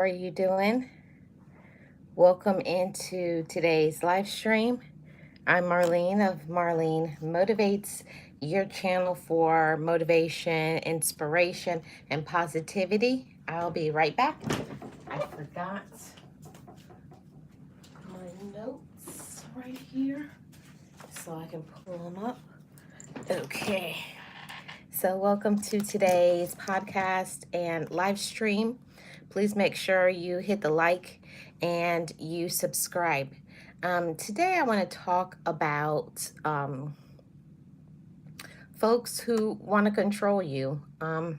are you doing? Welcome into today's live stream. I'm Marlene of Marlene Motivates, your channel for motivation, inspiration, and positivity. I'll be right back. I forgot my notes right here so I can pull them up. Okay. So, welcome to today's podcast and live stream. Please make sure you hit the like and you subscribe. Today, I want to talk about folks who want to control you and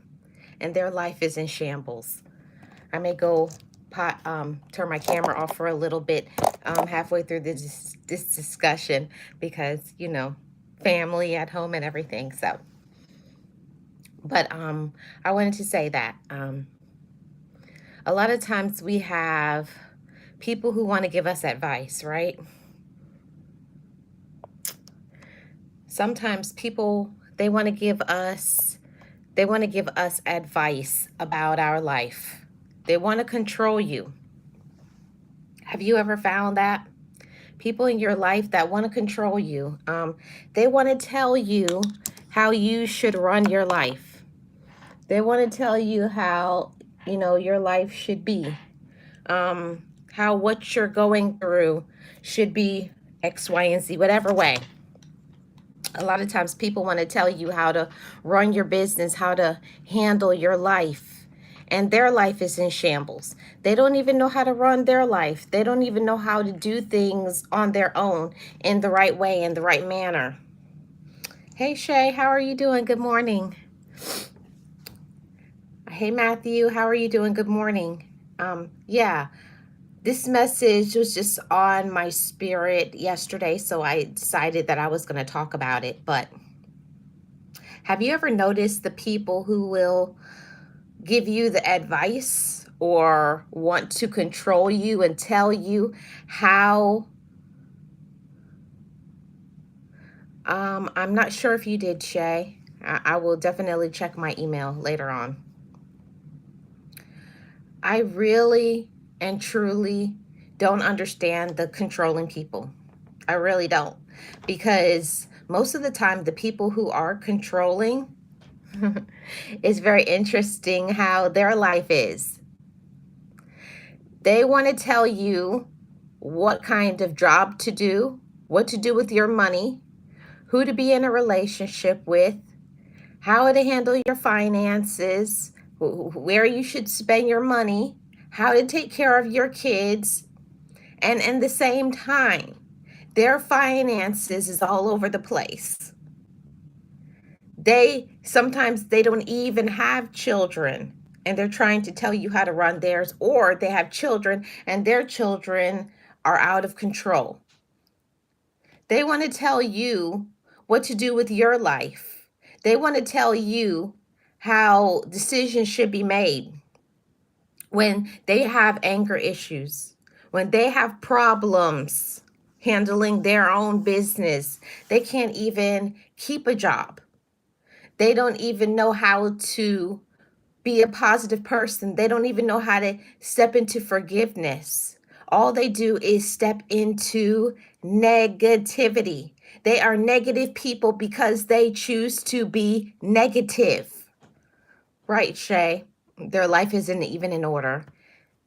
their life is in shambles. I may turn my camera off for a little bit halfway through this discussion because, family at home and everything. But I wanted to say that a lot of times we have people who want to give us advice, right? Sometimes people they want to give us advice about our life. They want to control you. Have you ever found that? People in your life that want to control you. They want to tell you how you should run your life. They want to tell you how, your life should be. How what you're going through should be X, Y, and Z, whatever way. A lot of times people want to tell you how to run your business, how to handle your life. And their life is in shambles. They don't even know how to run their life. They don't even know how to do things on their own in the right way, in the right manner. Hey, Shay, how are you doing? Good morning. Hey, Matthew, how are you doing? Good morning. This message was just on my spirit yesterday, so I decided that I was going to talk about it. But have you ever noticed the people who will give you the advice or want to control you and tell you how? I'm not sure if you did, Shay. I will definitely check my email later on. I really and truly don't understand the controlling people. I really don't. Because most of the time, the people who are controlling, it's very interesting how their life is. They want to tell you what kind of job to do, what to do with your money, who to be in a relationship with, how to handle your finances, where you should spend your money, how to take care of your kids. And at the same time, their finances is all over the place. Sometimes they don't even have children and they're trying to tell you how to run theirs, or they have children and their children are out of control. They want to tell you what to do with your life. They want to tell you how decisions should be made when they have anger issues, when they have problems handling their own business. They can't even keep a job. They don't even know how to be a positive person. They don't even know how to step into forgiveness. All they do is step into negativity. They are negative people because they choose to be negative. Right, Shay? Their life isn't even in order.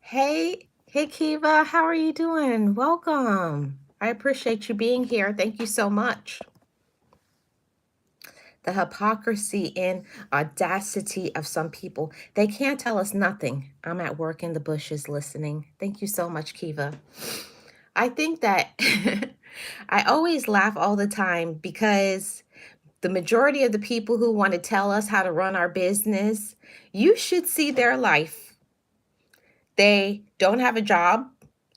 Hey, Kiva, how are you doing? Welcome. I appreciate you being here. Thank you so much. The hypocrisy and audacity of some people. They can't tell us nothing. I'm at work in the bushes listening. Thank you so much, Kiva. I think that I always laugh all the time because the majority of the people who want to tell us how to run our business, you should see their life. They don't have a job,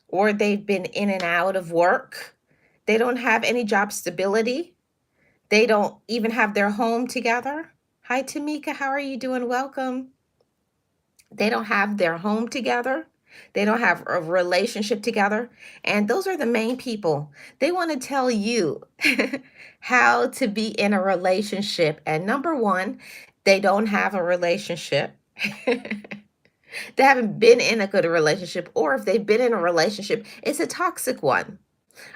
or they've been in and out of work. They don't have any job stability. They don't even have their home together. Hi, Tamika. How are you doing? Welcome. They don't have their home together. They don't have a relationship together. And those are the main people. They want to tell you how to be in a relationship. And number one, they don't have a relationship. They haven't been in a good relationship, or if they've been in a relationship, it's a toxic one.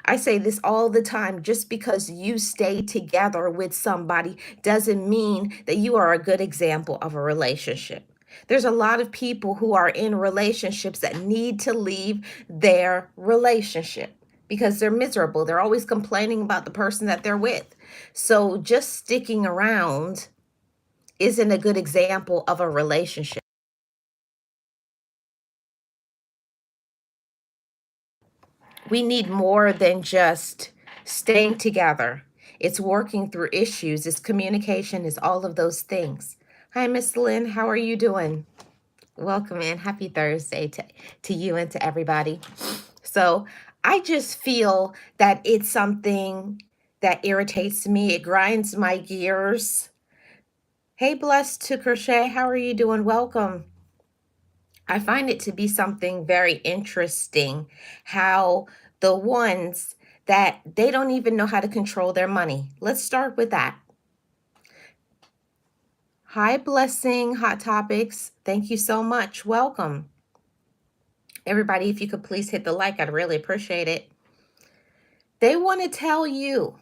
I say this all the time: just because you stay together with somebody doesn't mean that you are a good example of a relationship. There's a lot of people who are in relationships that need to leave their relationship because they're miserable. They're always complaining about the person that they're with. So just sticking around isn't a good example of a relationship. We need more than just staying together. It's working through issues, it's communication, it's all of those things. Hi, Miss Lynn. How are you doing? Welcome in. Happy Thursday to you and to everybody. So I just feel that it's something that irritates me. It grinds my gears. Hey, Blessed to Crochet. How are you doing? Welcome. I find it to be something very interesting how the ones that they don't even know how to control their money. Let's start with that. Hi, Blessing, Hot Topics. Thank you so much. Welcome. Everybody, if you could please hit the like, I'd really appreciate it. They want to tell you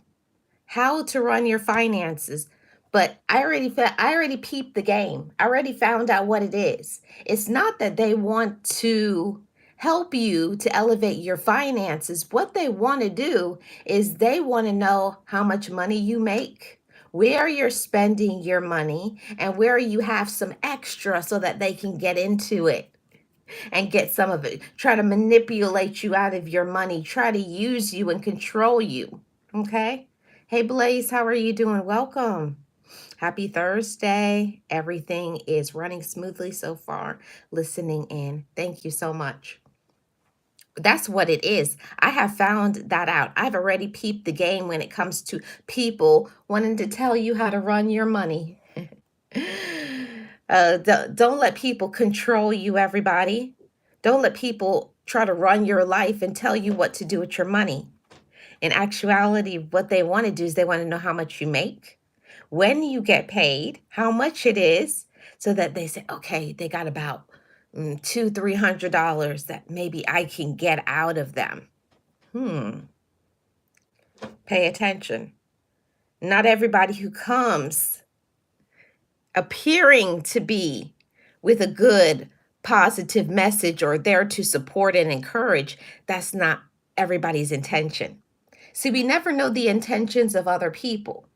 how to run your finances, but I already peeped the game. I already found out what it is. It's not that they want to help you to elevate your finances. What they want to do is they want to know how much money you make, where you're spending your money, and where you have some extra so that they can get into it and get some of it. Try to manipulate you out of your money, try to use you and control you. Okay? Hey, Blaze, how are you doing? Welcome. Happy Thursday. Everything is running smoothly so far. Listening in. Thank you so much. That's what it is. I have found that out. I've already peeped the game when it comes to people wanting to tell you how to run your money. Don't let people control you, everybody. Don't let people try to run your life and tell you what to do with your money. In actuality, what they want to do is they want to know how much you make, when you get paid, how much it is, so that they say, okay, they got about $200-300 that maybe I can get out of them. Pay attention. Not everybody who comes appearing to be with a good, positive message or there to support and encourage, that's not everybody's intention. See, we never know the intentions of other people.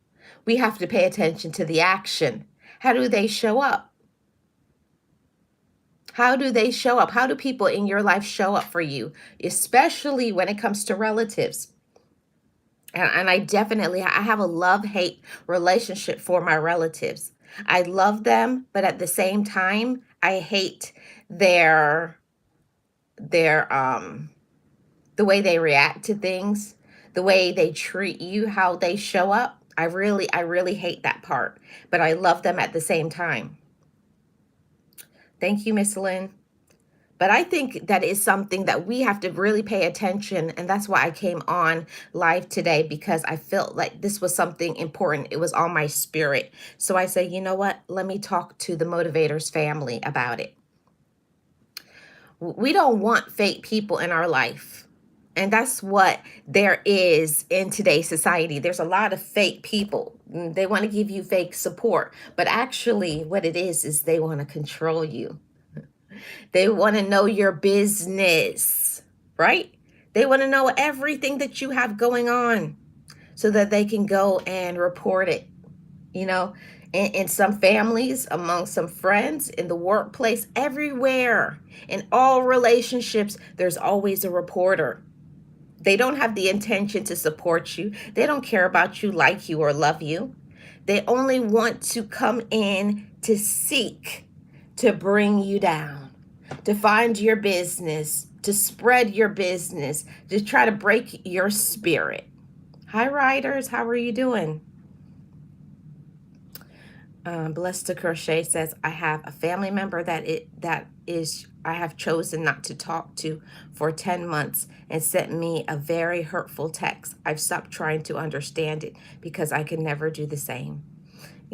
We have to pay attention to the action. How do they show up? How do they show up? How do people in your life show up for you, especially when it comes to relatives? And I have a love-hate relationship for my relatives. I love them, but at the same time, I hate their their the way they react to things, the way they treat you, how they show up. I really hate that part, but I love them at the same time. Thank you, Miss Lynn. But I think that is something that we have to really pay attention. And that's why I came on live today, because I felt like this was something important. It was on my spirit. So I say, you know what? Let me talk to the Motivators family about it. We don't want fake people in our life. And that's what there is in today's society. There's a lot of fake people. They want to give you fake support. But actually, what it is they want to control you. They want to know your business, right? They want to know everything that you have going on so that they can go and report it. You know, in some families, among some friends, in the workplace, everywhere, in all relationships, there's always a reporter. They don't have the intention to support you. They don't care about you, like you, or love you. They only want to come in to seek to bring you down, to find your business, to spread your business, to try to break your spirit. Hi, Riders. How are you doing? Blessed to Crochet says, I have a family member that I have chosen not to talk to for 10 months and sent me a very hurtful text. I've stopped trying to understand it because I can never do the same.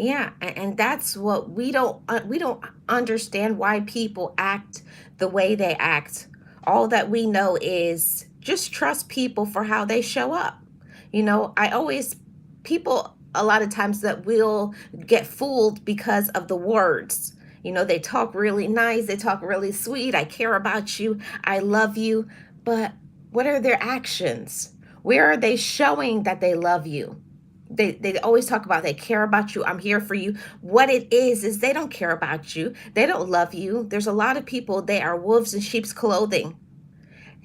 Yeah, and that's what we don't understand why people act the way they act. All that we know is just trust people for how they show up. I always people a lot of times that will get fooled because of the words. They talk really nice, they talk really sweet. I care about you. I love you. But what are their actions? Where are they showing that they love you? They always talk about they care about you. I'm here for you. What it is they don't care about you. They don't love you. There's a lot of people, they are wolves in sheep's clothing.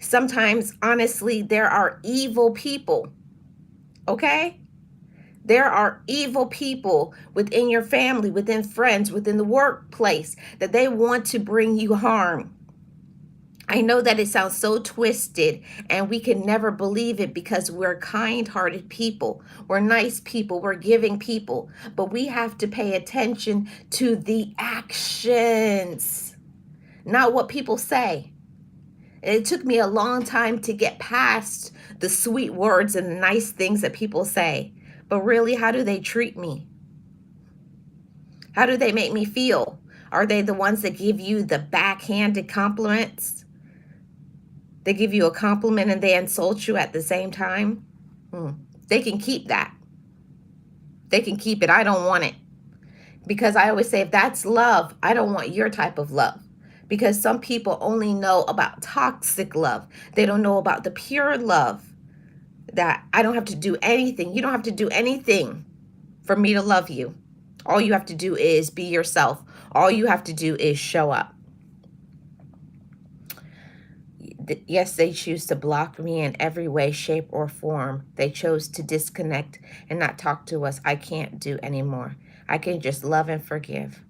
Sometimes, honestly, there are evil people. Okay? There are evil people within your family, within friends, within the workplace that they want to bring you harm. I know that it sounds so twisted, and we can never believe it because we're kind hearted people. We're nice people. We're giving people. But we have to pay attention to the actions, not what people say. It took me a long time to get past the sweet words and the nice things that people say. But really, how do they treat me? How do they make me feel? Are they the ones that give you the backhanded compliments? They give you a compliment and they insult you at the same time. They can keep that. They can keep it. I don't want it. Because I always say, if that's love, I don't want your type of love. Because some people only know about toxic love. They don't know about the pure love, that I don't have to do anything. You don't have to do anything for me to love you. All you have to do is be yourself. All you have to do is show up. Yes, they choose to block me in every way, shape, or form. They chose to disconnect and not talk to us. I can't do anymore. I can just love and forgive.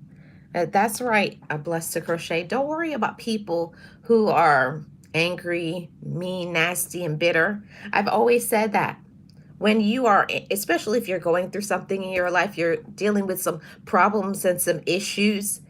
That's right, Blessed to Crochet. Don't worry about people who are angry, mean, nasty, and bitter. I've always said that. When you are, especially if you're going through something in your life, you're dealing with some problems and some issues,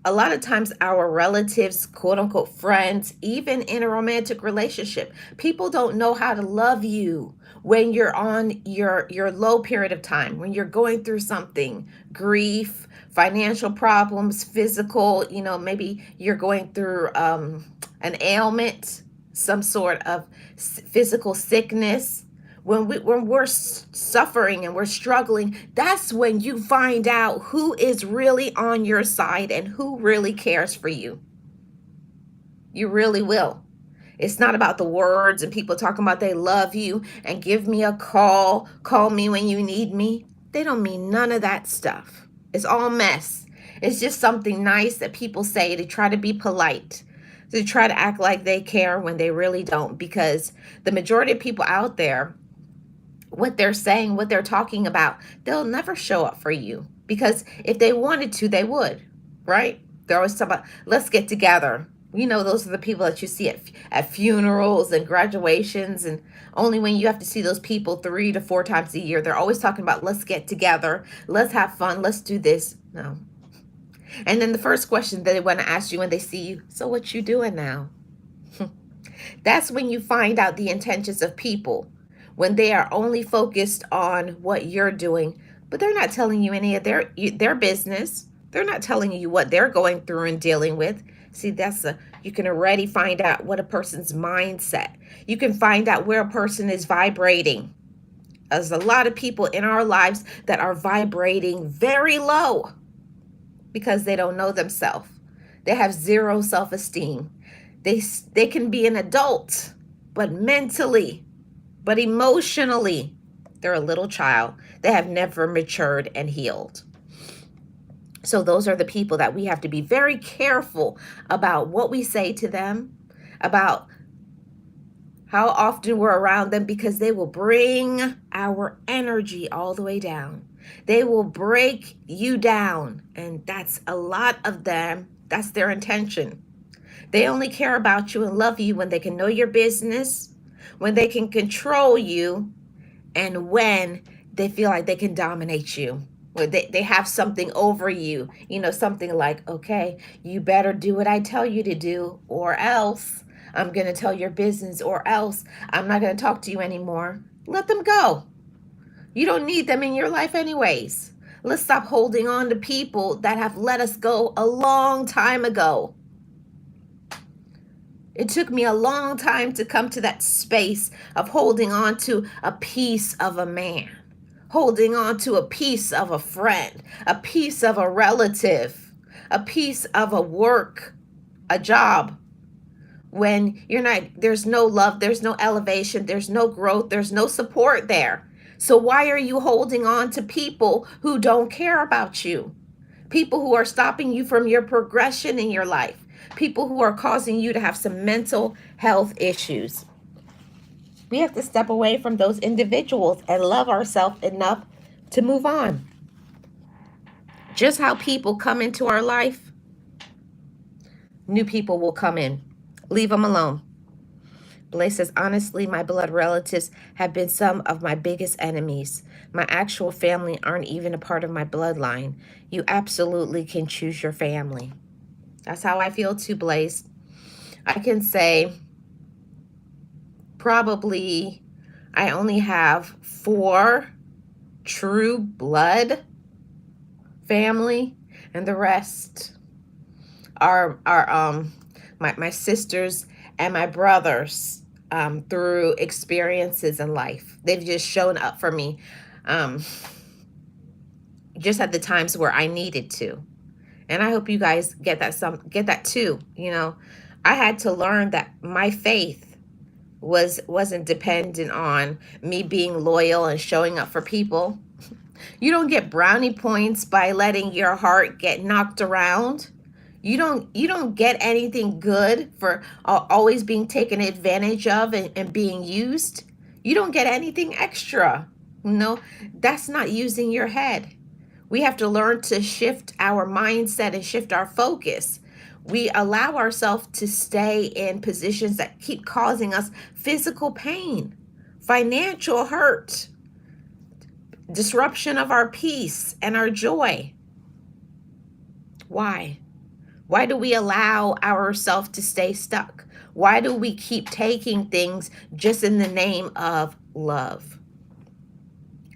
a lot of times our relatives, quote unquote friends, even in a romantic relationship, people don't know how to love you when you're on your low period of time, when you're going through something, grief, financial problems, physical, maybe you're going through an ailment, some sort of physical sickness. When we're suffering and we're struggling, that's when you find out who is really on your side and who really cares for you. You really will. It's not about the words and people talking about they love you and give me a call me when you need me. They don't mean none of that stuff. It's all mess. It's just something nice that people say to try to be polite, to try to act like they care when they really don't, because the majority of people out there, what they're saying, what they're talking about, they'll never show up for you, because if they wanted to, they would, right? They're always talking about, let's get together. Those are the people that you see at funerals and graduations, and only when you have to see those people 3 to 4 times a year, they're always talking about, let's get together, let's have fun, let's do this. No. And then the first question that they want to ask you when they see you, so what you doing now? That's when you find out the intentions of people, when they are only focused on what you're doing, but they're not telling you any of their business. They're not telling you what they're going through and dealing with. See, you can already find out what a person's mindset. You can find out where a person is vibrating. There's a lot of people in our lives that are vibrating very low because they don't know themselves. They have zero self-esteem. They can be an adult, but mentally, but emotionally, they're a little child. They have never matured and healed. So those are the people that we have to be very careful about what we say to them, about how often we're around them, because they will bring our energy all the way down. They will break you down, and that's a lot of them. That's their intention. They only care about you and love you when they can know your business, when they can control you, and when they feel like they can dominate you. When they have something over you, something like, okay, you better do what I tell you to do, or else I'm going to tell your business, or else I'm not going to talk to you anymore. Let them go. You don't need them in your life anyways. Let's stop holding on to people that have let us go a long time ago. It took me a long time to come to that space of holding on to a piece of a man, holding on to a piece of a friend, a piece of a relative, a piece of a work, a job. When you're not, there's no love, there's no elevation, there's no growth, there's no support there. So why are you holding on to people who don't care about you? People who are stopping you from your progression in your life, people who are causing you to have some mental health issues. We have to step away from those individuals and love ourselves enough to move on. Just how people come into our life, new people will come in. Leave them alone. Blaze says, honestly, my blood relatives have been some of my biggest enemies. My actual family aren't even a part of my bloodline. You absolutely can choose your family. That's how I feel too, Blaze. I can say probably I only have 4 true blood family, and the rest are my sisters and my brothers through experiences in life. They've just shown up for me just at the times where I needed to. And I hope you guys get that too. You know, I had to learn that my faith wasn't dependent on me being loyal and showing up for people. You don't get brownie points by letting your heart get knocked around. You don't get anything good for always being taken advantage of and being used. You don't get anything extra. No, that's not using your head. We have to learn to shift our mindset and shift our focus. We allow ourselves to stay in positions that keep causing us physical pain, financial hurt, disruption of our peace and our joy. Why? Why do we allow ourselves to stay stuck? Why do we keep taking things just in the name of love?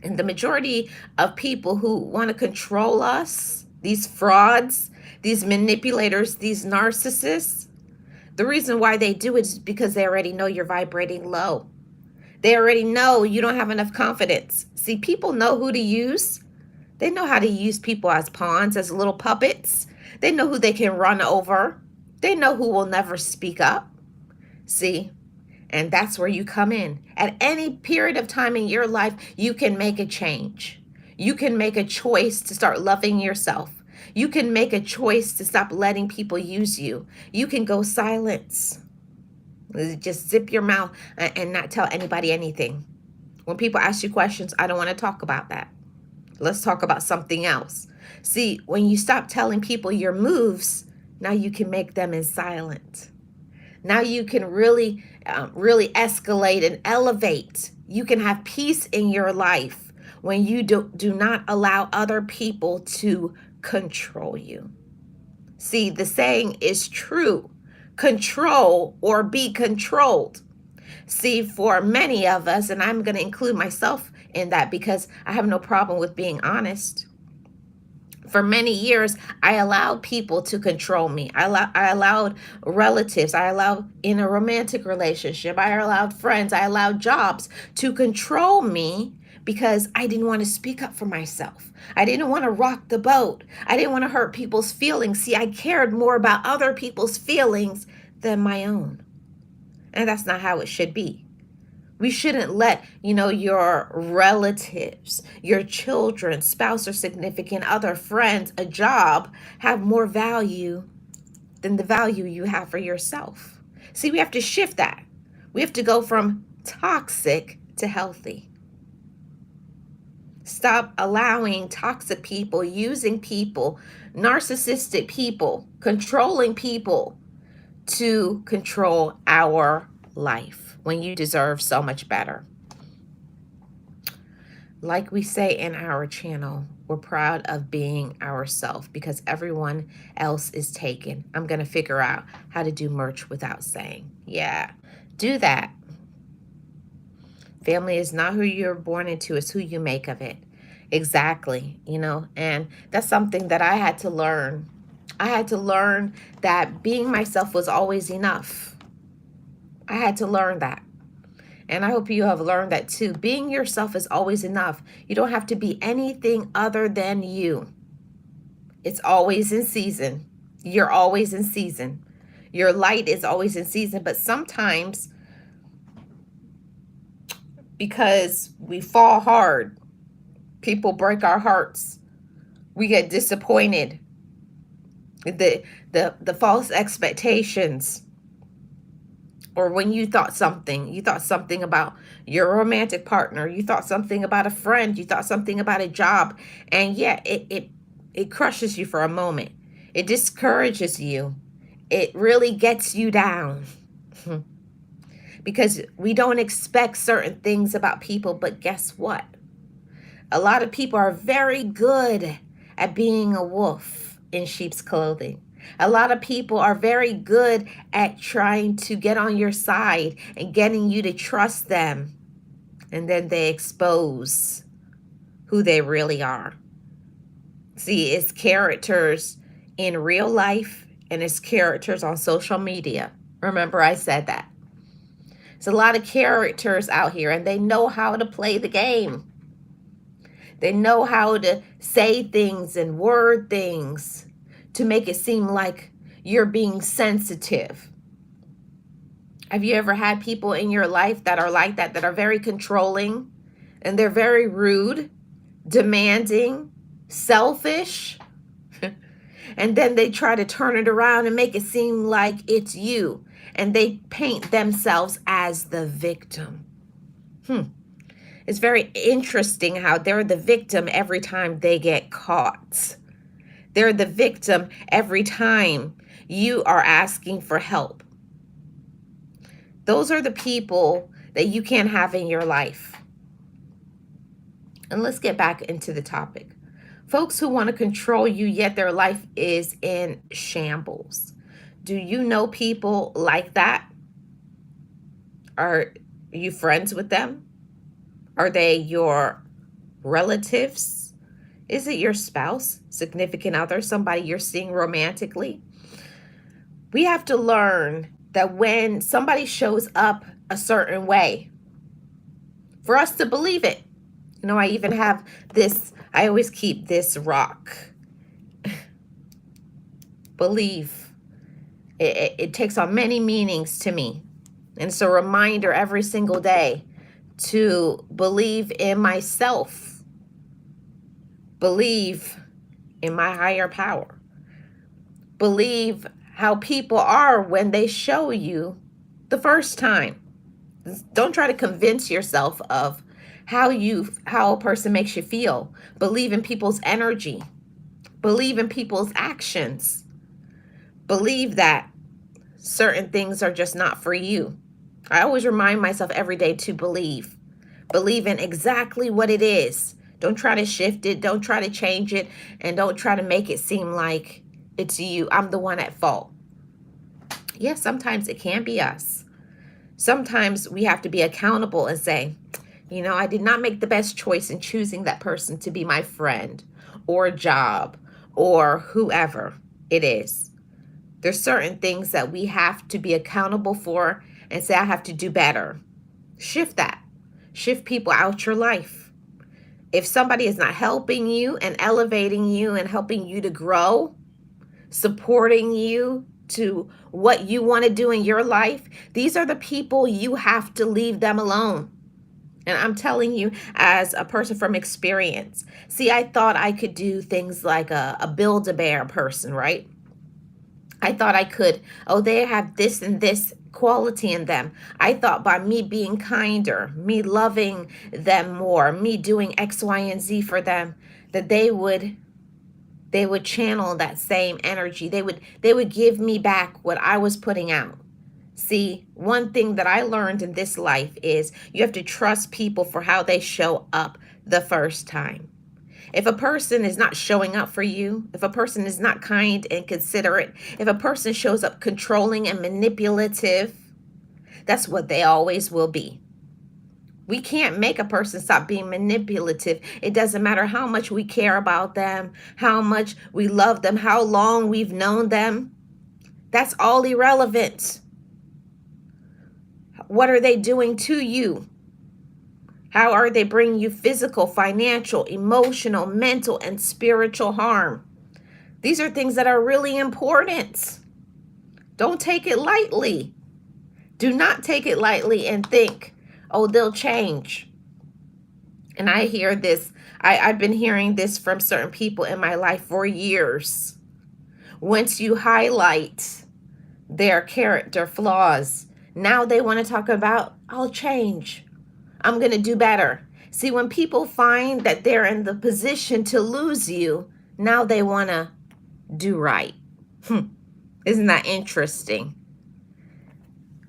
And the majority of people who want to control us, these frauds, these manipulators, these narcissists, the reason why they do it is because they already know you're vibrating low. They already know you don't have enough confidence. See, people know who to use. They know how to use people as pawns, as little puppets. They know who they can run over. They know who will never speak up. See, and that's where you come in. At any period of time in your life, you can make a change. You can make a choice to start loving yourself. You can make a choice to stop letting people use you. You can go silence. Just zip your mouth and not tell anybody anything. When people ask you questions, I don't want to talk about that. Let's talk about something else. See, when you stop telling people your moves, now you can make them in silent. Now you can really escalate and elevate. You can have peace in your life when you do not allow other people to control you. See, the saying is true. Control or be controlled. See, for many of us, and I'm going to include myself in that because I have no problem with being honest. For many years, I allowed people to control me. I allowed relatives. I allowed in a romantic relationship. I allowed friends. I allowed jobs to control me because I didn't want to speak up for myself. I didn't want to rock the boat. I didn't want to hurt people's feelings. See, I cared more about other people's feelings than my own. And that's not how it should be. We shouldn't let, your relatives, your children, spouse or significant other, friends, a job have more value than the value you have for yourself. See, we have to shift that. We have to go from toxic to healthy. Stop allowing toxic people, using people, narcissistic people, controlling people to control our life when you deserve so much better. Like we say in our channel, we're proud of being ourselves because everyone else is taken. I'm going to figure out how to do merch without saying. Yeah, do that. Family is not who you're born into, it's who you make of it. Exactly, and that's something that I had to learn. I had to learn that being myself was always enough. I had to learn that. And I hope you have learned that too. Being yourself is always enough. You don't have to be anything other than you. It's always in season. You're always in season. Your light is always in season. But sometimes, because we fall hard, people break our hearts. We get disappointed. The false expectations, or when you thought something about your romantic partner, you thought something about a friend, you thought something about a job, and yeah, it crushes you for a moment. It discourages you. It really gets you down. Because we don't expect certain things about people, but guess what? A lot of people are very good at being a wolf in sheep's clothing. A lot of people are very good at trying to get on your side and getting you to trust them. And then they expose who they really are. See, it's characters in real life and it's characters on social media. Remember, I said that. There's a lot of characters out here and they know how to play the game. They know how to say things and word things to make it seem like you're being sensitive. Have you ever had people in your life that are like that are very controlling, and they're very rude, demanding, selfish? And then they try to turn it around and make it seem like it's you, and they paint themselves as the victim. It's very interesting how they're the victim every time they get caught. They're the victim every time you are asking for help. Those are the people that you can't have in your life. And let's get back into the topic. Folks who want to control you, yet their life is in shambles. Do you know people like that? Are you friends with them? Are they your relatives? Is it your spouse, significant other, somebody you're seeing romantically? We have to learn that when somebody shows up a certain way, for us to believe it. I even have this, I always keep this rock. Believe. It takes on many meanings to me. And it's a reminder every single day to believe in myself. Believe in my higher power. Believe how people are when they show you the first time. Don't try to convince yourself of how a person makes you feel. Believe in people's energy. Believe in people's actions. Believe that certain things are just not for you. I always remind myself every day to believe. Believe in exactly what it is. Don't try to shift it. Don't try to change it. And don't try to make it seem like it's you. I'm the one at fault. Yes, sometimes it can be us. Sometimes we have to be accountable and say, I did not make the best choice in choosing that person to be my friend or job or whoever it is. There's certain things that we have to be accountable for and say, I have to do better. Shift that. Shift people out your life. If somebody is not helping you and elevating you and helping you to grow, supporting you to what you want to do in your life, these are the people you have to leave them alone. And I'm telling you, as a person from experience, see, I thought I could do things like a Build-A-Bear person, right? I thought I could, they have this and this quality in them. I thought by me being kinder, me loving them more, me doing X, Y, and Z for them, that they would channel that same energy. They would give me back what I was putting out. See, one thing that I learned in this life is you have to trust people for how they show up the first time. If a person is not showing up for you, if a person is not kind and considerate, if a person shows up controlling and manipulative, that's what they always will be. We can't make a person stop being manipulative. It doesn't matter how much we care about them, how much we love them, how long we've known them. That's all irrelevant. What are they doing to you? How are they bringing you physical, financial, emotional, mental, and spiritual harm? These are things that are really important. Don't take it lightly. Do not take it lightly and think, oh, they'll change. And I hear this, I've been hearing this from certain people in my life for years. Once you highlight their character flaws, now they want to talk about, I'll change. I'm going to do better. See, when people find that they're in the position to lose you, now they want to do right. Isn't that interesting?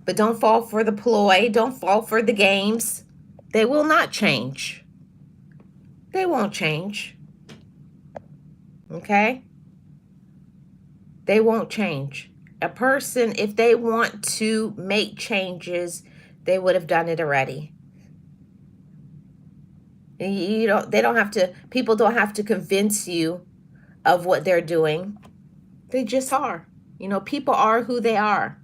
But don't fall for the ploy. Don't fall for the games. They will not change. They won't change. Okay? They won't change. A person, if they want to make changes, they would have done it already. They don't have to, people don't have to convince you of what they're doing. They just are. People are who they are.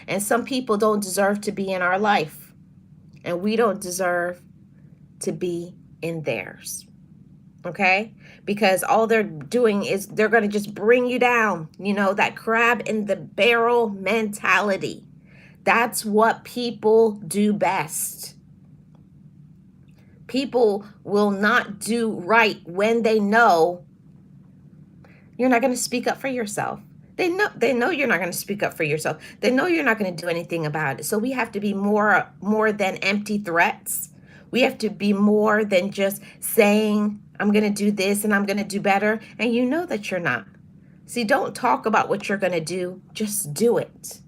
And some people don't deserve to be in our life. And we don't deserve to be in theirs. Okay? Because all they're doing is they're going to just bring you down. That crab in the barrel mentality. That's what people do best. People will not do right when they know you're not going to speak up for yourself. They know you're not going to speak up for yourself. They know you're not going to do anything about it. So we have to be more than empty threats. We have to be more than just saying, I'm going to do this and I'm going to do better. And you know that you're not. See, don't talk about what you're going to do. Just do it.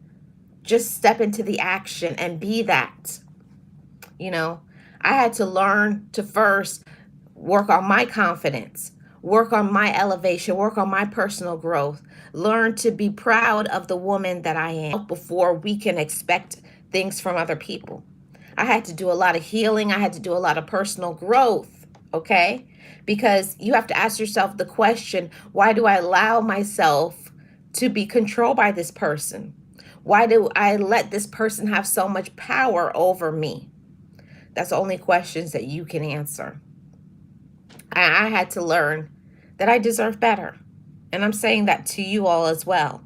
Just step into the action and be that. I had to learn to first work on my confidence, work on my elevation, work on my personal growth, learn to be proud of the woman that I am before we can expect things from other people. I had to do a lot of healing. I had to do a lot of personal growth, okay? Because you have to ask yourself the question, why do I allow myself to be controlled by this person? Why do I let this person have so much power over me? That's the only questions that you can answer. I had to learn that I deserve better. And I'm saying that to you all as well.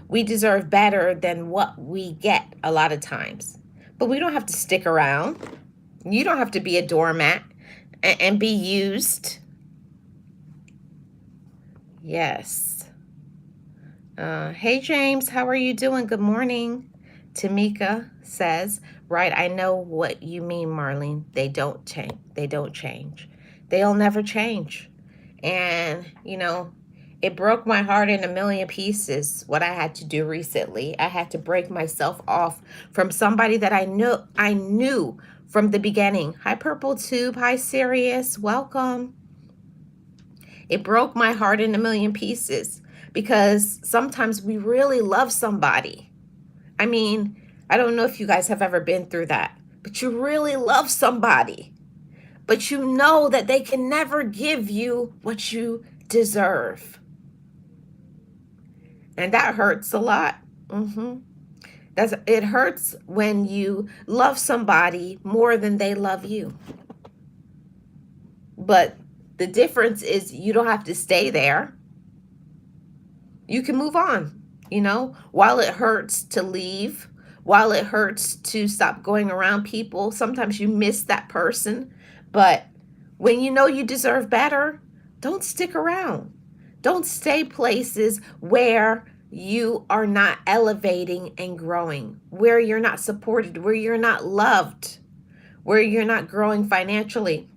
We deserve better than what we get a lot of times. But we don't have to stick around. You don't have to be a doormat and be used. Yes. Hey, James, how are you doing? Good morning. Tamika says, right, I know what you mean, Marlene. They don't change. They'll never change. And, it broke my heart in a million pieces what I had to do recently. I had to break myself off from somebody that I knew from the beginning. Hi, Purple Tube. Hi, Sirius. Welcome. It broke my heart in a million pieces because sometimes we really love somebody. I mean, I don't know if you guys have ever been through that, but you really love somebody, but you know that they can never give you what you deserve. And that hurts a lot. It hurts when you love somebody more than they love you. But the difference is you don't have to stay there. You can move on. While it hurts to leave, while it hurts to stop going around people, sometimes you miss that person. But when you know you deserve better, don't stick around. Don't stay places where you are not elevating and growing, where you're not supported, where you're not loved, where you're not growing financially.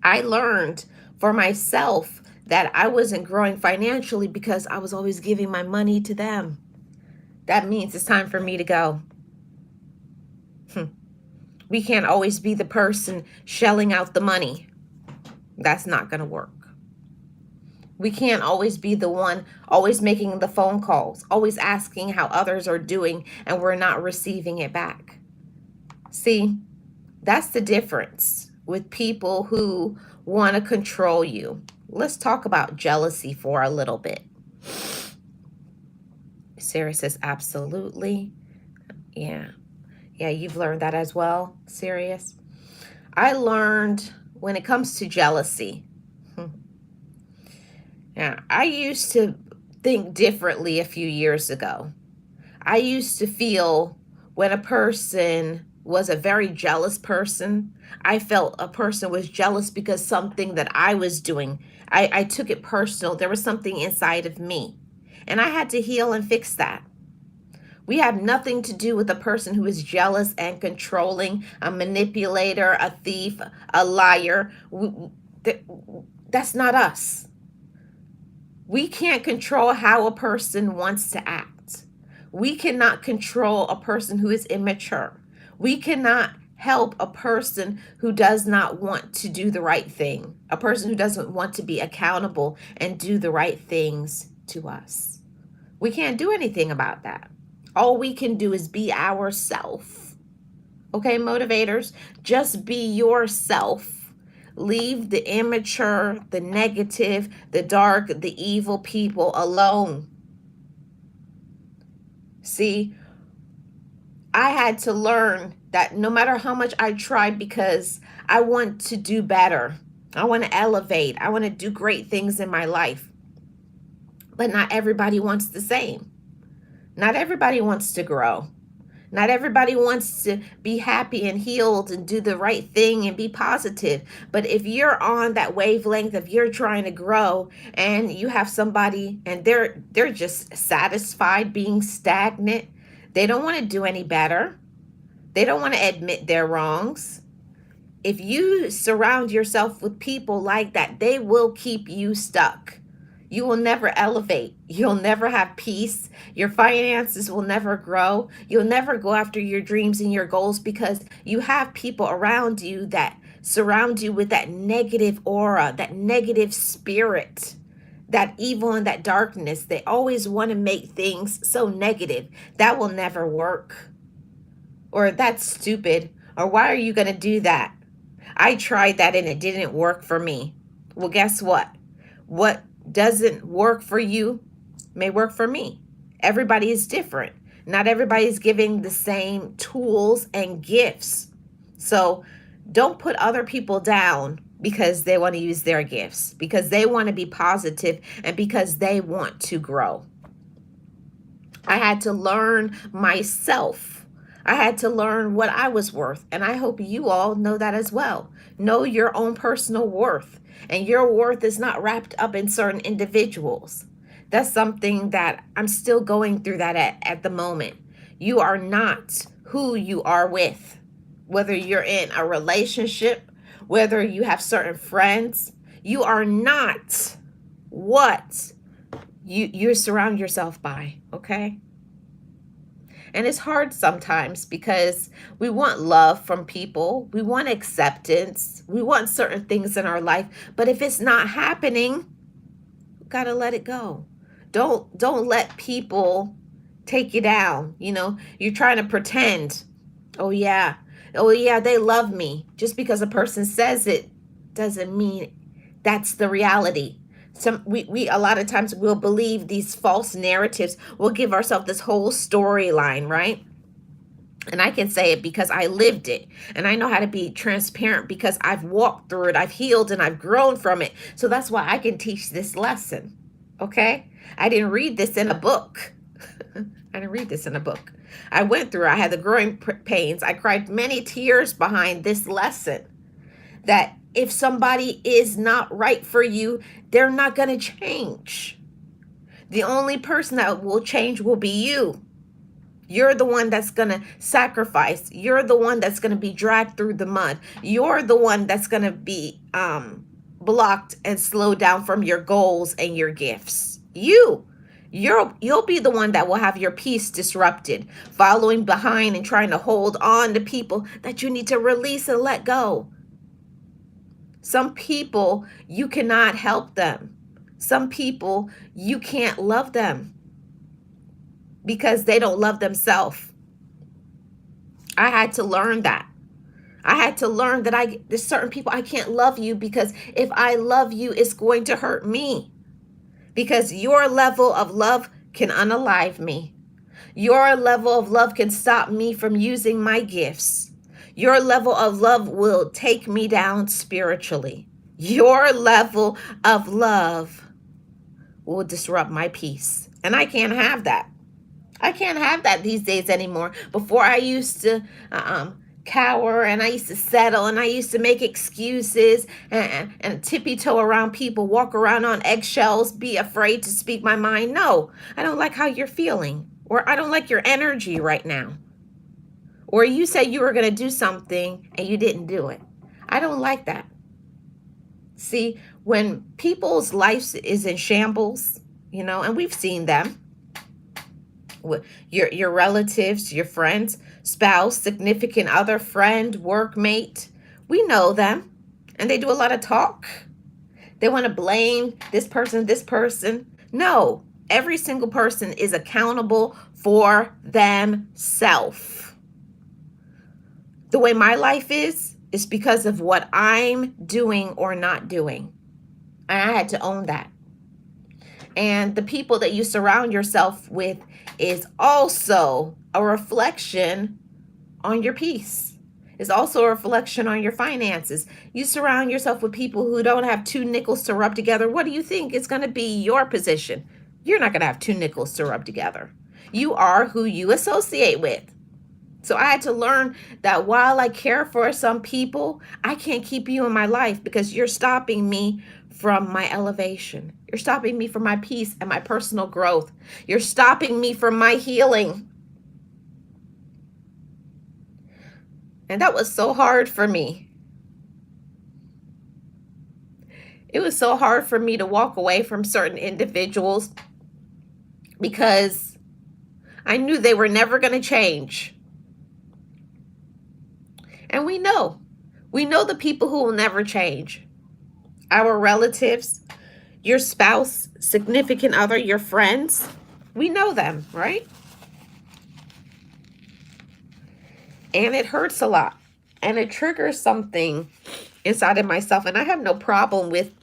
I learned for myself that I wasn't growing financially because I was always giving my money to them. That means it's time for me to go. We can't always be the person shelling out the money. That's not going to work. We can't always be the one always making the phone calls, always asking how others are doing, and we're not receiving it back. See, That's the difference with people who want to control you. Let's talk about jealousy for a little bit. Sarah says, absolutely. Yeah. Yeah, you've learned that as well, Sirius. I learned when it comes to jealousy. Yeah, I used to think differently a few years ago. I used to feel when a person was a very jealous person, I felt a person was jealous because something that I was doing. I took it personal. There was something inside of me. And I had to heal and fix that. We have nothing to do with a person who is jealous and controlling, a manipulator, a thief, a liar. That's not us. We can't control how a person wants to act. We cannot control a person who is immature. We cannot help a person who does not want to do the right thing, a person who doesn't want to be accountable and do the right things to us. We can't do anything about that. All we can do is be ourselves. Okay, motivators, just be yourself. Leave the immature, the negative, the dark, the evil people alone. See, I had to learn that no matter how much I tried, because I want to do better, I want to elevate, I want to do great things in my life. But not everybody wants the same. Not everybody wants to grow. Not everybody wants to be happy and healed and do the right thing and be positive. But if you're on that wavelength, if you're trying to grow and you have somebody and they're just satisfied being stagnant, they don't want to do any better. They don't want to admit their wrongs. If you surround yourself with people like that, they will keep you stuck. You will never elevate. You'll never have peace. Your finances will never grow. You'll never go after your dreams and your goals because you have people around you that surround you with that negative aura, that negative spirit, that evil and that darkness. They always want to make things so negative. That will never work. Or that's stupid. Or why are you going to do that? I tried that and it didn't work for me. Well, guess what? What doesn't work for you may work for me. Everybody is different. Not everybody is giving the same tools and gifts. So don't put other people down because they want to use their gifts, because they want to be positive and because they want to grow. I had to learn myself. I had to learn what I was worth. And I hope you all know that as well. Know your own personal worth. And your worth is not wrapped up in certain individuals. That's something that I'm still going through that at the moment. You are not who you are with. Whether you're in a relationship, whether you have certain friends, you are not what you surround yourself by, okay? And it's hard sometimes because we want love from people. We want acceptance. We want certain things in our life. But if it's not happening, we gotta let it go. Don't let people take you down. You know, you're trying to pretend. Oh yeah, they love me. Just because a person says it doesn't mean that's the reality. We a lot of times we'll believe these false narratives. We'll give ourselves this whole storyline, right? And I can say it because I lived it. And I know how to be transparent because I've walked through it. I've healed and I've grown from it. So that's why I can teach this lesson. Okay? I didn't read this in a book. I didn't read this in a book. I went through, I had the growing pains. I cried many tears behind this lesson. That if somebody is not right for you, they're not going to change. The only person that will change will be you. You're the one that's going to sacrifice. You're the one that's going to be dragged through the mud. You're the one that's going to be blocked and slowed down from your goals and your gifts. You'll be the one that will have your peace disrupted, following behind and trying to hold on to people that you need to release and let go. Some people, you cannot help them. Some people, you can't love them because they don't love themselves. I had to learn that. I had to learn that there's certain people I can't love you, because if I love you, it's going to hurt me. Because your level of love can unalive me. Your level of love can stop me from using my gifts. Your level of love will take me down spiritually. Your level of love will disrupt my peace. And I can't have that. I can't have that these days anymore. Before, I used to cower, and I used to settle, and I used to make excuses, and tippy toe around people, walk around on eggshells, be afraid to speak my mind. No, I don't like how you're feeling, or I don't like your energy right now. Or you said you were going to do something and you didn't do it. I don't like that. See, when people's life is in shambles, and we've seen them, your relatives, your friends, spouse, significant other, friend, workmate, we know them, and they do a lot of talk. They want to blame this person, this person. No, every single person is accountable for themselves. The way my life is because of what I'm doing or not doing. And I had to own that. And the people that you surround yourself with is also a reflection on your peace. It's also a reflection on your finances. You surround yourself with people who don't have two nickels to rub together. What do you think is going to be your position? You're not going to have two nickels to rub together. You are who you associate with. So I had to learn that while I care for some people, I can't keep you in my life, because you're stopping me from my elevation. You're stopping me from my peace and my personal growth. You're stopping me from my healing. And that was so hard for me. It was so hard for me to walk away from certain individuals, because I knew they were never going to change. And we know the people who will never change. Our relatives, your spouse, significant other, your friends, we know them, right? And it hurts a lot. And it triggers something inside of myself. And I have no problem with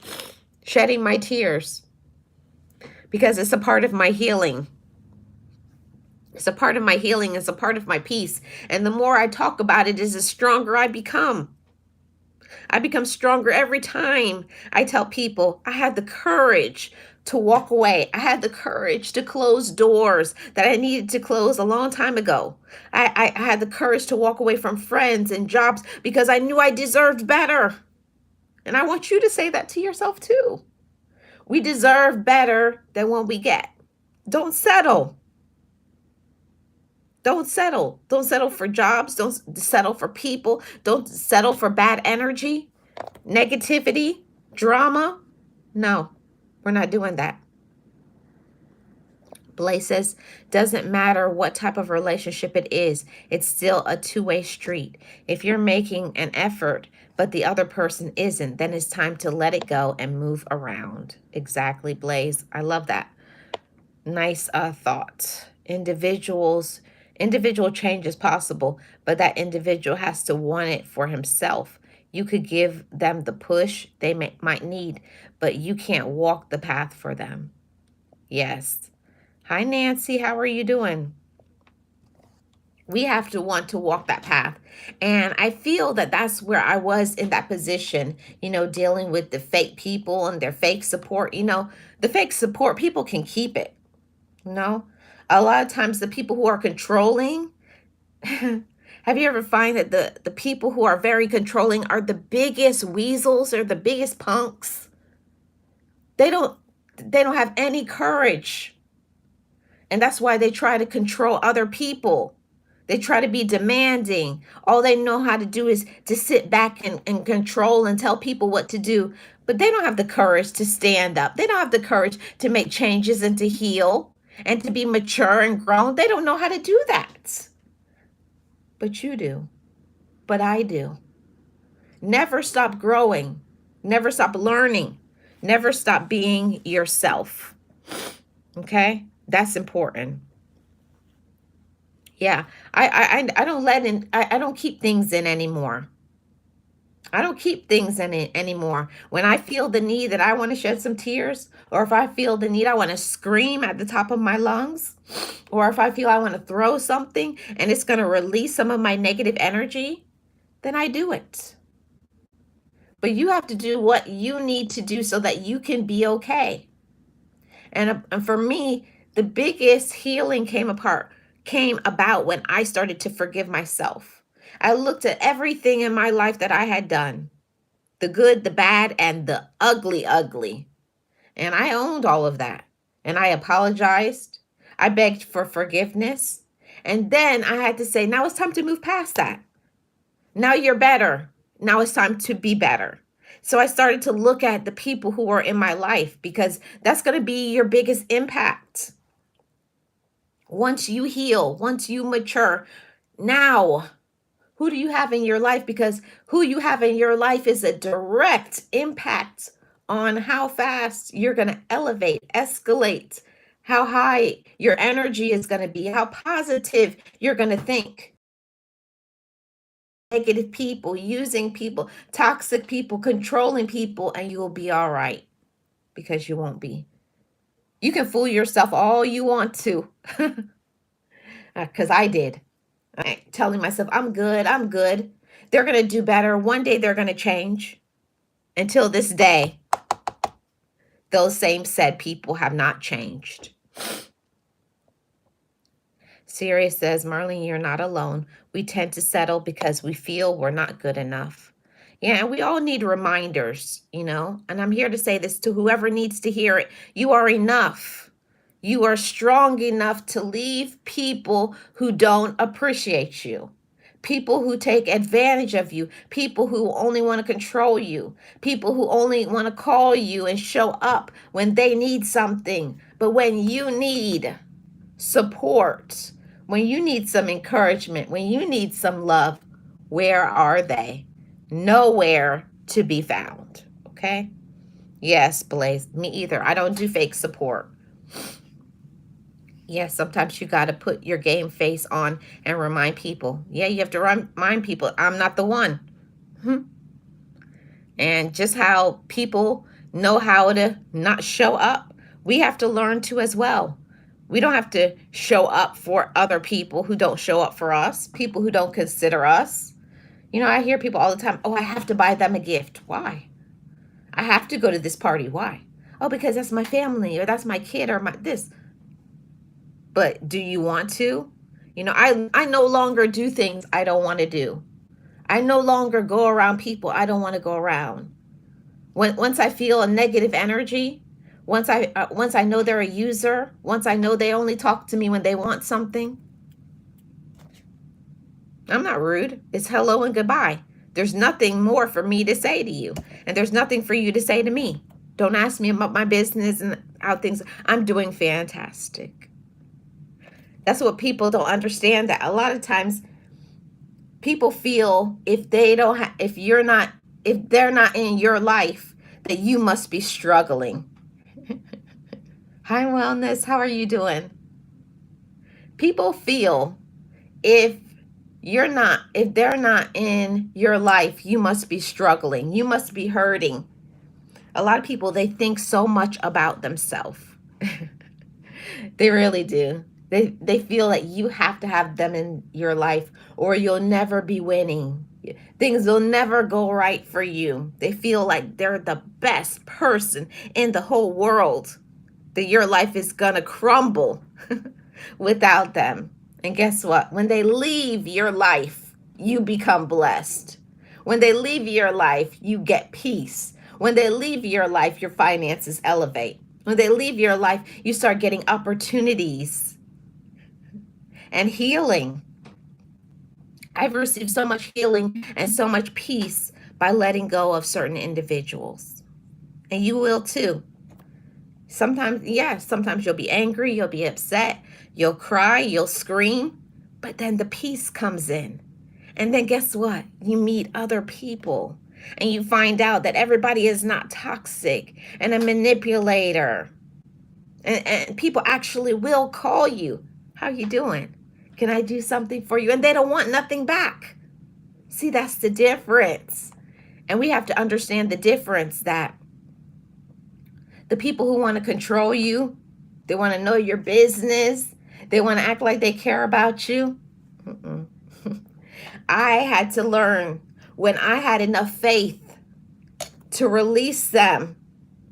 shedding my tears, because it's a part of my healing. It's a part of my healing. It's a part of my peace. And the more I talk about it, is the stronger I become. I become stronger every time I tell people I had the courage to walk away. I had the courage to close doors that I needed to close a long time ago. I had the courage to walk away from friends and jobs, because I knew I deserved better. And I want you to say that to yourself too. We deserve better than what we get. Don't settle. Don't settle. Don't settle for jobs. Don't settle for people. Don't settle for bad energy, negativity, drama. No, we're not doing that. Blaze says, doesn't matter what type of relationship it is, it's still a two-way street. If you're making an effort, but the other person isn't, then it's time to let it go and move around. Exactly, Blaze. I love that. Nice thought. Individual change is possible, but that individual has to want it for himself. You could give them the push they might need, but you can't walk the path for them. Yes. Hi, Nancy. How are you doing? We have to want to walk that path. And I feel that that's where I was in that position, dealing with the fake people and their fake support. The fake support, people can keep it. A lot of times the people who are controlling, have you ever find that the people who are very controlling are the biggest weasels or the biggest punks? They don't have any courage. And that's why they try to control other people. They try to be demanding. All they know how to do is to sit back and control and tell people what to do. But they don't have the courage to stand up. They don't have the courage to make changes and to heal and to be mature and grown. They don't know how to do that. But you do. But I do. Never stop growing. Never stop learning. Never stop being yourself. Okay? That's important. Yeah. I don't let in, I don't keep things in anymore. I don't keep things in it anymore. When I feel the need that I want to shed some tears, or if I feel the need I want to scream at the top of my lungs, or if I feel I want to throw something and it's going to release some of my negative energy, then I do it. But you have to do what you need to do so that you can be okay. And for me, the biggest healing came about when I started to forgive myself. I looked at everything in my life that I had done, the good, the bad, and the ugly, ugly. And I owned all of that. And I apologized. I begged for forgiveness. And then I had to say, now it's time to move past that. Now you're better. Now it's time to be better. So I started to look at the people who are in my life because that's going to be your biggest impact. Once you heal, once you mature, now who do you have in your life? Because who you have in your life is a direct impact on how fast you're going to elevate, escalate, how high your energy is going to be, how positive you're going to think. Negative people, using people, toxic people, controlling people, and you will be all right because you won't be. You can fool yourself all you want to because I did. I'm telling myself, I'm good, I'm good. They're going to do better. One day they're going to change. Until this day, those same said people have not changed. Sirius says, Marlene, you're not alone. We tend to settle because we feel we're not good enough. Yeah, and we all need reminders, and I'm here to say this to whoever needs to hear it. You are enough. You are strong enough to leave people who don't appreciate you, people who take advantage of you, people who only want to control you, people who only want to call you and show up when they need something. But when you need support, when you need some encouragement, when you need some love, where are they? Nowhere to be found. Okay? Yes, Blaze, me either. I don't do fake support. Yes, sometimes you got to put your game face on and remind people. Yeah, you have to remind people, I'm not the one. And just how people know how to not show up, we have to learn to as well. We don't have to show up for other people who don't show up for us, people who don't consider us. I hear people all the time, oh, I have to buy them a gift. Why? I have to go to this party. Why? Oh, because that's my family or that's my kid or my this. But do you want to? I no longer do things I don't want to do. I no longer go around people I don't want to go around. Once I feel a negative energy, once I know they're a user, once I know they only talk to me when they want something, I'm not rude. It's hello and goodbye. There's nothing more for me to say to you, and there's nothing for you to say to me. Don't ask me about my business and how things. I'm doing fantastic. That's what people don't understand. That a lot of times people feel if they're not in your life, that you must be struggling. Hi, Wellness. How are you doing? People feel if they're not in your life, you must be struggling. You must be hurting. A lot of people, they think so much about themselves. They really do. They feel that you have to have them in your life or you'll never be winning. Things will never go right for you. They feel like they're the best person in the whole world, that your life is gonna crumble without them. And guess what? When they leave your life, you become blessed. When they leave your life, you get peace. When they leave your life, your finances elevate. When they leave your life, you start getting opportunities and healing. I've received so much healing and so much peace by letting go of certain individuals. And you will too. Sometimes you'll be angry, you'll be upset, you'll cry, you'll scream, but then the peace comes in. And then guess what? You meet other people and you find out that everybody is not toxic and a manipulator. And people actually will call you. How you doing? Can I do something for you? And they don't want nothing back. See, that's the difference. And we have to understand the difference that the people who want to control you, they want to know your business, they want to act like they care about you. Mm-mm. I had to learn when I had enough faith to release them,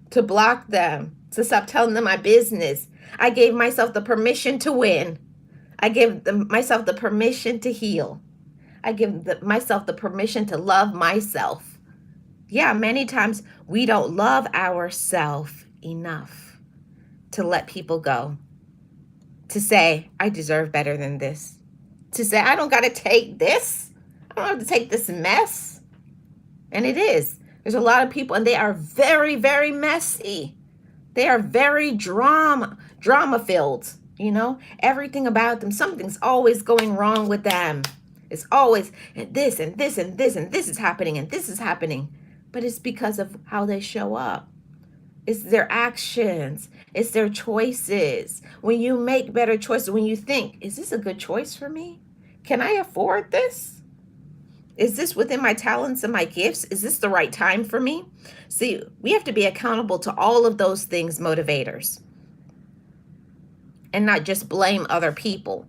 to block them, to stop telling them my business. I gave myself the permission to win. I gave myself the permission to heal. I give myself the permission to love myself. Yeah, many times we don't love ourselves enough to let people go. To say, I deserve better than this. To say, I don't got to take this. I don't have to take this mess. And it is. There's a lot of people, and they are very, very messy. They are very drama filled. You know, everything about them, something's always going wrong with them. It's always this and this and this and this is happening and this is happening. But it's because of how they show up. It's their actions. It's their choices. When you make better choices, when you think, is this a good choice for me? Can I afford this? Is this within my talents and my gifts? Is this the right time for me? See, we have to be accountable to all of those things, motivators, and not just blame other people,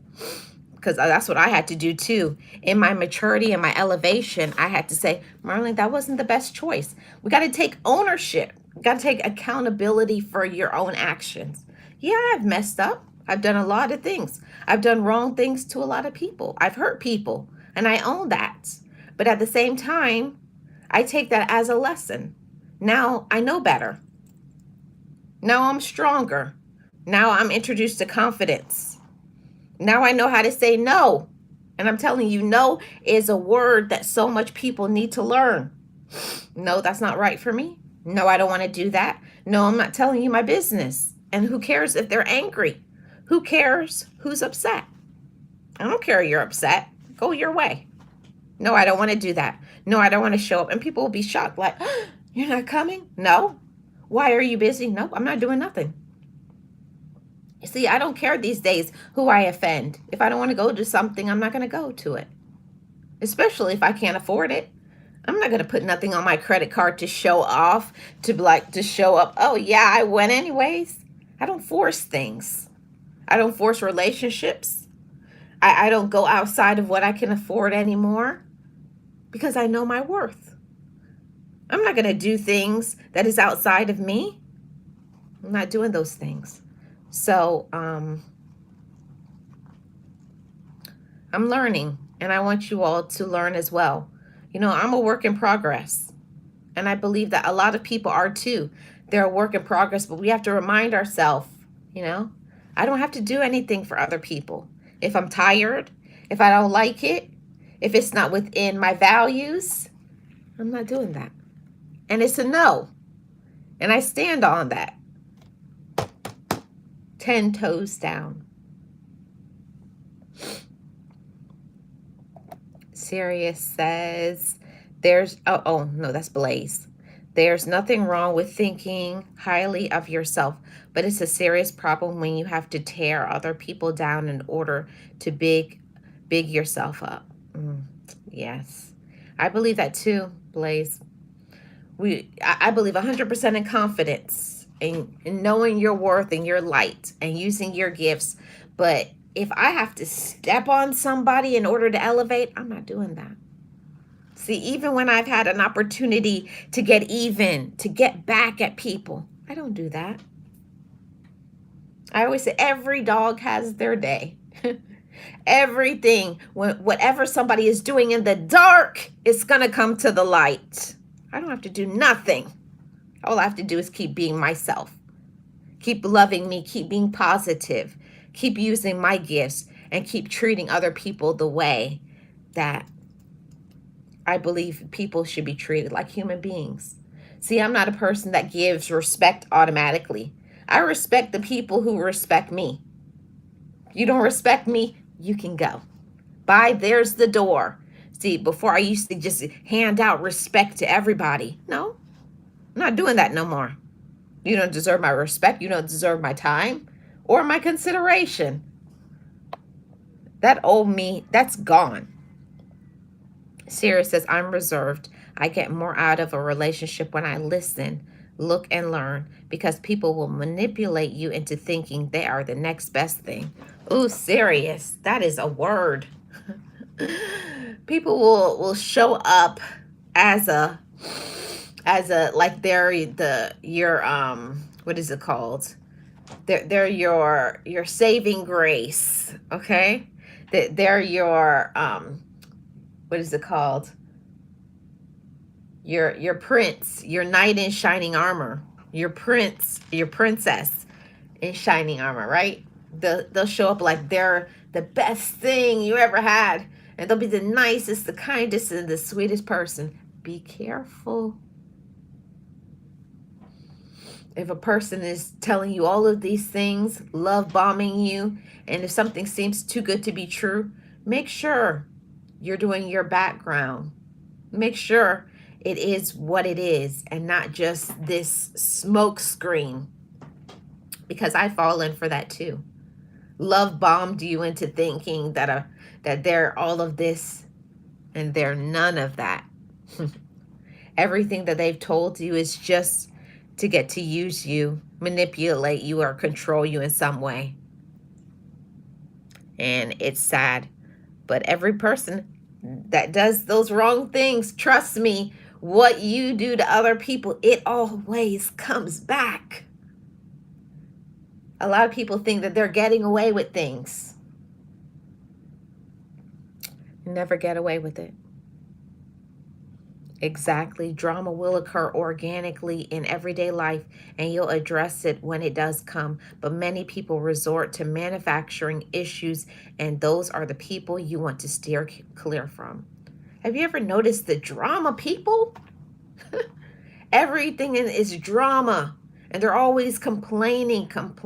because that's what I had to do too. In my maturity and my elevation, I had to say, Marlene, that wasn't the best choice. We got to take ownership. We got to take accountability for your own actions. Yeah, I've messed up. I've done a lot of things. I've done wrong things to a lot of people. I've hurt people, and I own that. But at the same time, I take that as a lesson. Now I know better. Now I'm stronger. Now I'm introduced to confidence. Now I know how to say no. And I'm telling you, no is a word that so much people need to learn. No, that's not right for me. No, I don't want to do that. No, I'm not telling you my business. And who cares if they're angry? Who cares who's upset? I don't care you're upset. Go your way. No, I don't want to do that. No, I don't want to show up. And people will be shocked, like, oh, you're not coming? No. Why are you busy? No, I'm not doing nothing. You see, I don't care these days who I offend. If I don't want to go to something, I'm not going to go to it. Especially if I can't afford it. I'm not going to put nothing on my credit card to show off, to show up. Oh, yeah, I went anyways. I don't force things. I don't force relationships. I don't go outside of what I can afford anymore because I know my worth. I'm not going to do things that is outside of me. I'm not doing those things. So I'm learning, and I want you all to learn as well. You know, I'm a work in progress, and I believe that a lot of people are too. They're a work in progress, but we have to remind ourselves, you know, I don't have to do anything for other people. If I'm tired, if I don't like it, if it's not within my values, I'm not doing that. And it's a no. And I stand on that. 10 toes down. Sirius says, oh no, that's Blaze. There's nothing wrong with thinking highly of yourself, but it's a serious problem when you have to tear other people down in order to big yourself up. Yes, I believe that too, Blaze. I believe 100% in confidence, in knowing your worth and your light and using your gifts. But if I have to step on somebody in order to elevate, I'm not doing that. See, even when I've had an opportunity to get even, to get back at people, I don't do that. I always say every dog has their day. Everything, whatever somebody is doing in the dark, it's going to come to the light. I don't have to do nothing. All I have to do is keep being myself. Keep loving me, keep being positive, keep using my gifts, and keep treating other people the way that I believe people should be treated, like human beings. See, I'm not a person that gives respect automatically. I respect the people who respect me. You don't respect me, you can go. Bye, there's the door. See, before I used to just hand out respect to everybody. No, I'm not doing that no more. You don't deserve my respect. You don't deserve my time or my consideration. That old me, that's gone. Sirius says, I'm reserved. I get more out of a relationship when I listen, look, and learn because people will manipulate you into thinking they are the next best thing. Ooh, Sirius, that is a word. People will show up as a like they're the your what is it called? They're your saving grace, okay? They're your what is it called? Your prince, your knight in shining armor, your prince, your princess in shining armor, right? They'll show up like they're the best thing you ever had, and they'll be the nicest, the kindest, and the sweetest person. Be careful. If a person is telling you all of these things, love bombing you, and if something seems too good to be true, make sure you're doing your background. Make sure it is what it is and not just this smoke screen, because I've fallen for that too. Love bombed you into thinking that they're all of this, and they're none of that. Everything that they've told you is just to get to use you, manipulate you, or control you in some way. And it's sad. But every person that does those wrong things, trust me, what you do to other people, it always comes back. A lot of people think that they're getting away with things. Never get away with it. Exactly. Drama will occur organically in everyday life, and you'll address it when it does come. But many people resort to manufacturing issues, and those are the people you want to steer clear from. Have you ever noticed the drama people? Everything is drama. And they're always complaining. And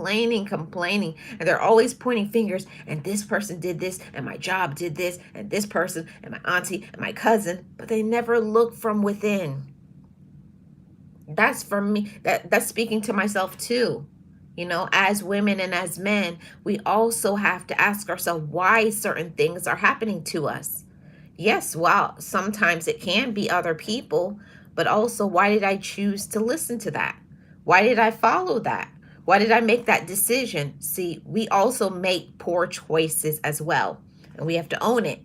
they're always pointing fingers. And this person did this, and my job did this, and this person, and my auntie, and my cousin. But they never look from within. That's for me. That's speaking to myself too. You know, as women and as men, we also have to ask ourselves why certain things are happening to us. Yes, well, sometimes it can be other people, but also why did I choose to listen to that? Why did I follow that? Why did I make that decision? See, we also make poor choices as well, and we have to own it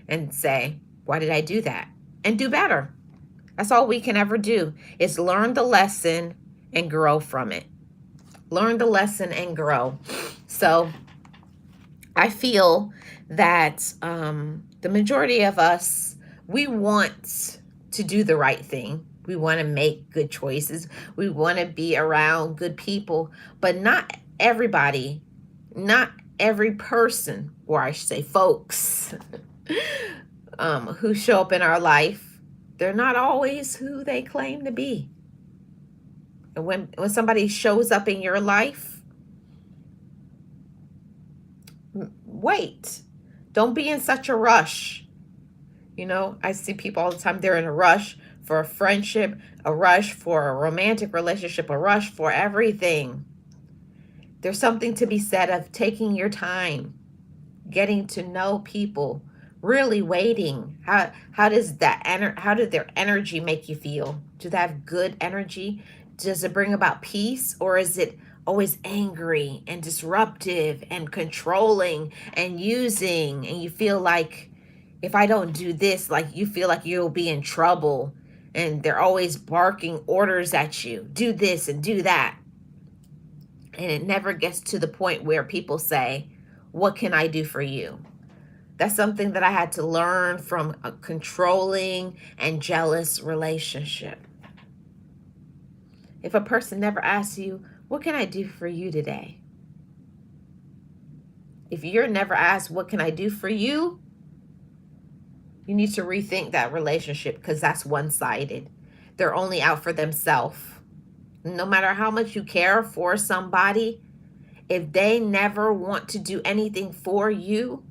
and say, why did I do that? And do better. That's all we can ever do, is learn the lesson and grow from it. Learn the lesson and grow. So I feel that the majority of us, we want to do the right thing. We want to make good choices. We want to be around good people, but not everybody, not every person, or I should say folks, who show up in our life, they're not always who they claim to be. And when somebody shows up in your life, wait. Don't be in such a rush. You know, I see people all the time, they're in a rush for a friendship, a rush for a romantic relationship, a rush for everything. There's something to be said of taking your time, getting to know people, really waiting. How does how did their energy make you feel? Do they have good energy? Does it bring about peace, or is it always angry and disruptive and controlling and using, and you feel like if I don't do this, like you feel like you'll be in trouble, and they're always barking orders at you, do this and do that, and it never gets to the point where people say, what can I do for you? That's something that I had to learn from a controlling and jealous relationship. If a person never asks you, what can I do for you today? If you're never asked, what can I do for you? You need to rethink that relationship, because that's one-sided. They're only out for themselves. No matter how much you care for somebody, if they never want to do anything for you,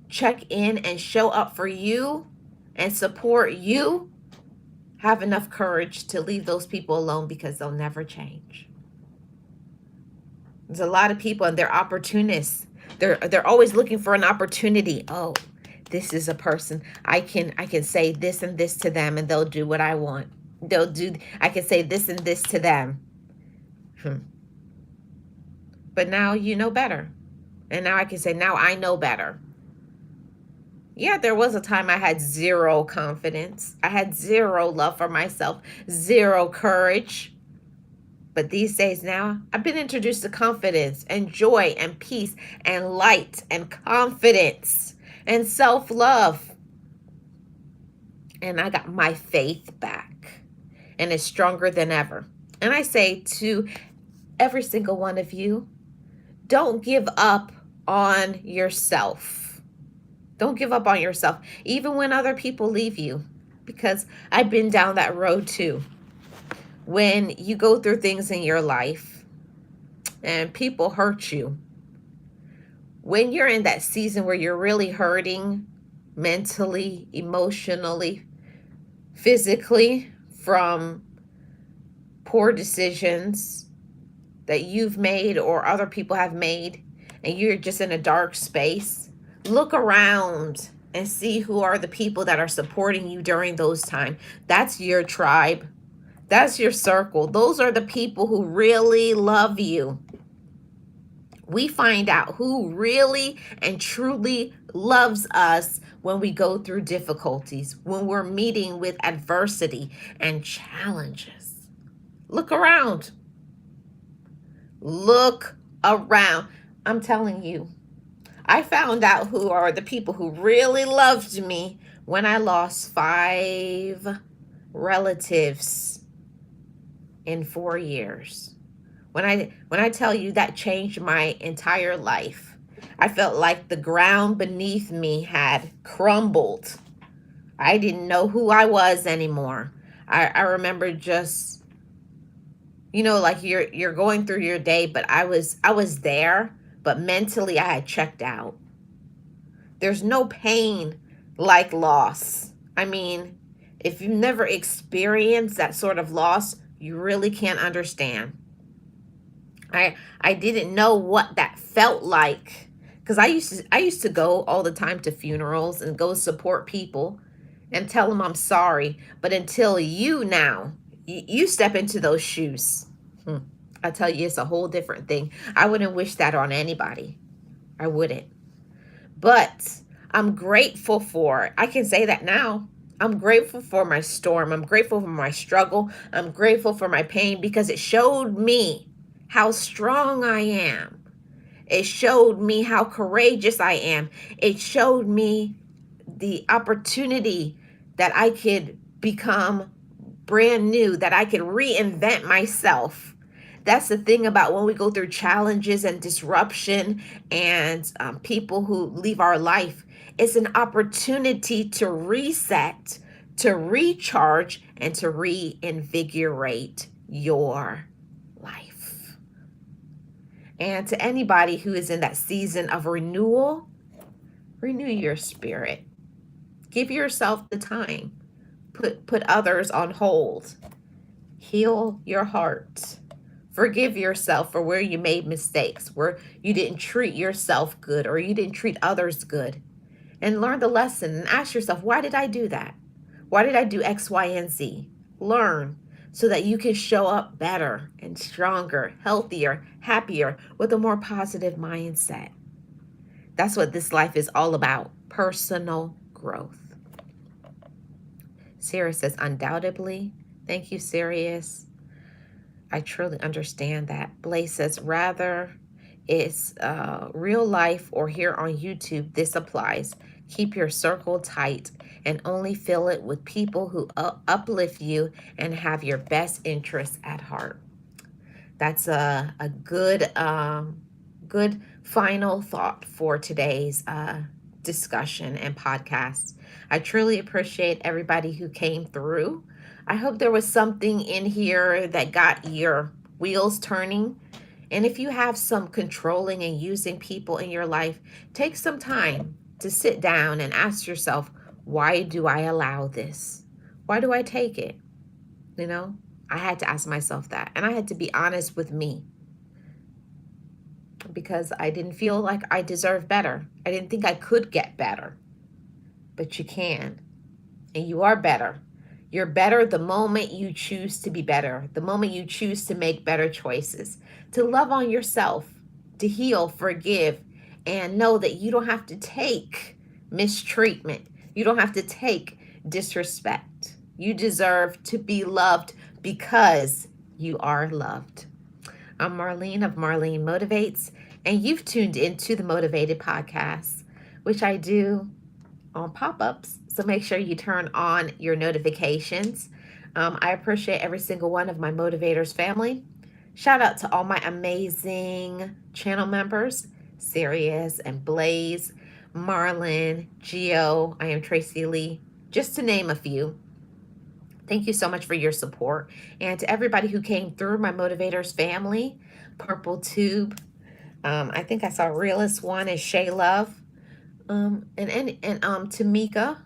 check in and show up for you and support you, have enough courage to leave those people alone, because they'll never change. There's a lot of people, and they're opportunists. They're always looking for an opportunity. Oh, this is a person I can say this and this to them and they'll do what I want. I can say this and this to them. But now you know better. And now I can say, now I know better. Yeah, there was a time I had zero confidence. I had zero love for myself, zero courage. But these days now, I've been introduced to confidence and joy and peace and light and confidence and self-love. And I got my faith back. And it's stronger than ever. And I say to every single one of you, don't give up on yourself. Don't give up on yourself, even when other people leave you, because I've been down that road too. When you go through things in your life and people hurt you, when you're in that season where you're really hurting mentally, emotionally, physically from poor decisions that you've made or other people have made, and you're just in a dark space, look around and see who are the people that are supporting you during those times. That's your tribe. That's your circle. Those are the people who really love you. We find out who really and truly loves us when we go through difficulties, when we're meeting with adversity and challenges. Look around. Look around. I'm telling you, I found out who are the people who really loved me when I lost 5 relatives in 4 years. When I tell you that changed my entire life, I felt like the ground beneath me had crumbled. I didn't know who I was anymore. I remember just, like you're going through your day, but I was there, but mentally I had checked out. There's no pain like loss. I mean, if you've never experienced that sort of loss, you really can't understand. I didn't know what that felt like, because I used to go all the time to funerals and go support people and tell them I'm sorry. But until you step into those shoes, I tell you, it's a whole different thing. I wouldn't wish that on anybody. I wouldn't. But I'm grateful for it. I can say that now. I'm grateful for my storm. I'm grateful for my struggle. I'm grateful for my pain, because it showed me how strong I am. It showed me how courageous I am. It showed me the opportunity that I could become brand new, that I could reinvent myself. That's the thing about when we go through challenges and disruption and people who leave our life. It's an opportunity to reset, to recharge, and to reinvigorate your life. And to anybody who is in that season of renewal, renew your spirit. Give yourself the time. Put others on hold. Heal your heart. Forgive yourself for where you made mistakes, where you didn't treat yourself good or you didn't treat others good. And learn the lesson and ask yourself, why did I do that? Why did I do X, Y, and Z? Learn so that you can show up better and stronger, healthier, happier, with a more positive mindset. That's what this life is all about, personal growth. Sirius says, undoubtedly. Thank you, Sirius. I truly understand that. Blaze says, rather it's real life or here on YouTube, this applies. Keep your circle tight and only fill it with people who uplift you and have your best interests at heart. That's a good good final thought for today's discussion and podcast. I truly appreciate everybody who came through. I hope there was something in here that got your wheels turning. And if you have some controlling and using people in your life, take some time to sit down and ask yourself, why do I allow this? Why do I take it? I had to ask myself that. And I had to be honest with me, because I didn't feel like I deserved better. I didn't think I could get better. but you can. And you are better. You're better the moment you choose to be better, the moment you choose to make better choices, to love on yourself, to heal, forgive, and know that you don't have to take mistreatment. You don't have to take disrespect. You deserve to be loved because you are loved. I'm Marlene of Marlene Motivates, and you've tuned into the Motivated Podcast, which I do on pop-ups, so make sure you turn on your notifications. I appreciate every single one of my motivators family. Shout out to all my amazing channel members, Sirius and Blaze, Marlon, Geo, I am Tracy Lee, just to name a few. Thank you so much for your support. And to everybody who came through my motivators family, Purple Tube, I think I saw Realist One and Shay Love, and Tamika,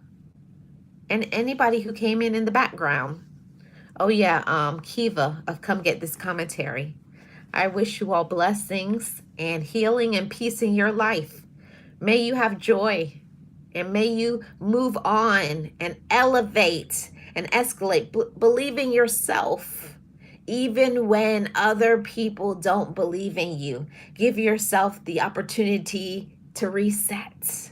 and anybody who came in the background. Oh yeah, Kiva of Come Get This Commentary. I wish you all blessings and healing and peace in your life. May you have joy, and may you move on and elevate and escalate. Believe in yourself, even when other people don't believe in you. Give yourself the opportunity to reset.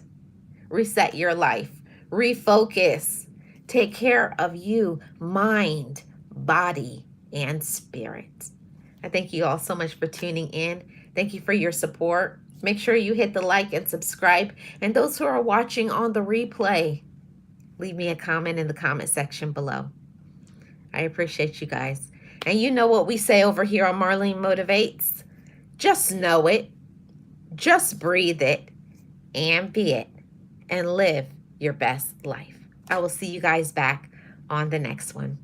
Reset your life, refocus, take care of you, mind, body, and spirit. I thank you all so much for tuning in. Thank you for your support. Make sure you hit the like and subscribe. And those who are watching on the replay, leave me a comment in the comment section below. I appreciate you guys. And you know what we say over here on Marlene Motivates. Just know it, just breathe it, and be it. And live your best life. I will see you guys back on the next one.